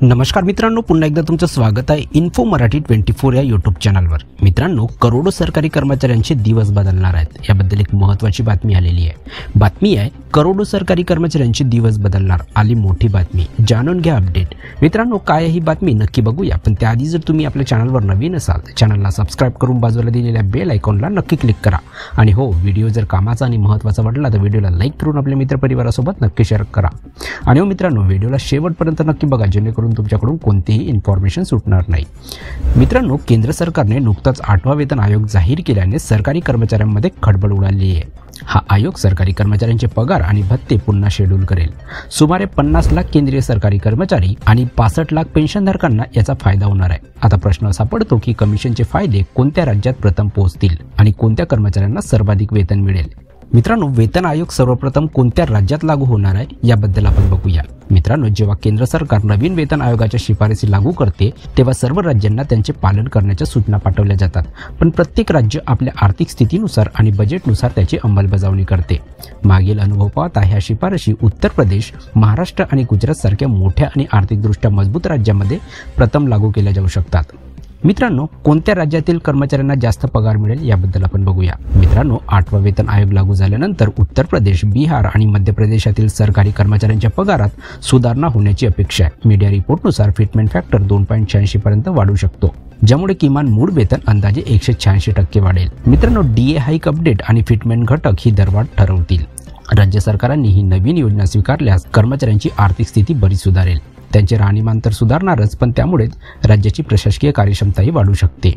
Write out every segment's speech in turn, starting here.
नमस्कार मित्रांनो, पुन्हा एकदा तुमचं स्वागत आहे इन्फो मराठी 24 या यूट्यूब चॅनलवर। मित्रांनो, करोडो सरकारी कर्मचाऱ्यांचे दिवस बदलणार आहेत याबद्दल एक महत्त्वाची बातमी आलेली आहे। बातमी आहे करोडो सरकारी कर्मचाऱ्यांचे दिवस बदलणार, आली मोठी बातमी, जाणून घ्या अपडेट। मित्रांनो, काय आहे ही बातमी नक्की बघूया, पण त्याआधी जर तुम्ही आपल्या चॅनलवर नवीन असाल तर चॅनलला सबस्क्राइब करून बाजूला दिलेल्या बेल आयकॉनला नक्की क्लिक करा। आणि हो, व्हिडिओ जर कामाचा आणि महत्त्वाचा वाटला तर व्हिडिओला लाईक करून आपल्या मित्रपरिवारासोबत नक्की शेअर करा। आणि हो मित्रांनो, व्हिडिओला शेवटपर्यंत नक्की बघा जेणेकरून तुमच्याकडून कोणतीही इन्फॉर्मेशन सुटणार नाही। मित्रांनो, केंद्र सरकारने नुकताच 8वा वेतन आयोग जाहीर केल्याने सरकारी कर्मचाऱ्यांमध्ये खळबळ उडाली आहे। हा आयोग सरकारी कर्मचाऱ्यांचे पगार आणि भत्ते पुन्हा शेड्यूल करेल। सुमारे 50 लाख केंद्रीय सरकारी कर्मचारी आणि 65 लाख पेन्शनधारकांना याचा फायदा होणार आहे। आता प्रश्न असा पडतो की कमिशनचे फायदे कोणत्या राज्यात प्रथम पोहोचतील आणि कोणत्या कर्मचाऱ्यांना सर्वाधिक वेतन मिळेल। मित्रांनो, वेतन आयोग सर्वप्रथम कोणत्या राज्यात लागू होणार आहे याबद्दल आपण बघूया। मित्रांनो, जेव्हा केंद्र सरकार नवीन वेतन आयोगाच्या शिफारसी लागू करते तेव्हा सर्व राज्यांना त्यांचे पालन करण्याच्या सूचना पाठवल्या जातात, पण प्रत्येक राज्य आपल्या आर्थिक स्थितीनुसार आणि बजेटनुसार त्याची अंमलबजावणी करते। मागील अनुभव पाहता ह्या शिफारशी उत्तर प्रदेश, महाराष्ट्र आणि गुजरात सारख्या मोठ्या आणि आर्थिकदृष्ट्या मजबूत राज्यांमध्ये प्रथम लागू केल्या जाऊ शकतात। मित्रांनो, कोणत्या राज्यातील कर्मचाऱ्यांना जास्त पगार मिळेल याबद्दल आपण बघूया। मित्रांनो, 8वा वेतन आयोग लागू झाल्यानंतर उत्तर प्रदेश, बिहार आणि मध्य प्रदेशातील सरकारी कर्मचाऱ्यांच्या पगारात सुधारणा होण्याची अपेक्षा आहे। मीडिया रिपोर्टनुसार फिटमेंट फॅक्टर 2.86 पर्यंत वाढू शकतो, ज्यामुळे किमान मूळ वेतन अंदाजे 186% वाढेल। मित्रांनो, डीए हाईक अपडेट आणि फिटमेंट घटक ही दरवाढ ठरवतील। राज्य सरकारांनी ही नवीन योजना स्वीकारल्यास कर्मचाऱ्यांची आर्थिक स्थिती बरीच सुधारेल। त्यांचे राहणीमान तर सुधारणारच, पण त्यामुळेच राज्याची प्रशासकीय कार्यक्षमताही वाढू शकते।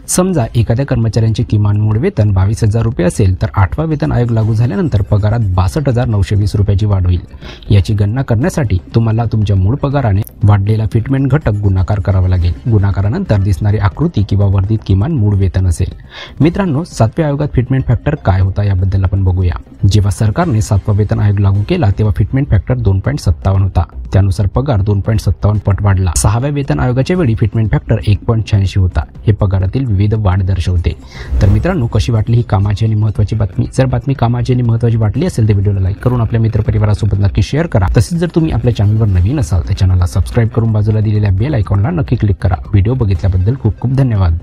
समजा एखाद्या कर्मचाऱ्यांचे किमान मूळ वेतन 22,000 रुपये असेल तर 8वा वेतन आयोग लागू झाल्यानंतर पगारात 62,920 रुपयाची वाढ होईल। याची गणना करण्यासाठी तुम्हाला तुमच्या मूळ पगाराने वाढलेला फिटमेंट घटक गुणाकार करावा लागेल। गुणाकारानंतर दिसणारी आकृती किंवा वर्धित किमान मूळ वेतन असेल। मित्रांनो, 7व्या आयोगात फिटमेंट फॅक्टर काय होता याबद्दल आपण बघूया। जेव्हा सरकारने 7वा वेतन आयोग लागू केला तेव्हा फिटमेंट फॅक्टर 2.57 होता, त्यानुसार पगार 2.57 पट वाढला। 6व्या वेतन आयोगाच्या वेळी फिटमेंट फॅक्टर 1.86 होता। हे पगारातील विविध वाढ दर्शवते। तर मित्रांनो, कशी वाटली ही कामाची आणि महत्त्वाची बातमी? जर बातमी कामाची आणि महत्त्वाची वाटली असेल तर व्हिडिओला लाईक करून आपल्या मित्रपरिवारासोबत नक्की शेअर करा। तसेच जर तुम्ही आपल्या चॅनलवर नवीन असाल तर चॅनलला सबस्क्राइब करून बाजूला दिलेल्या बेल आयकॉनला नक्की क्लिक करा। व्हिडिओ बघितल्याबद्दल खूप खूप धन्यवाद।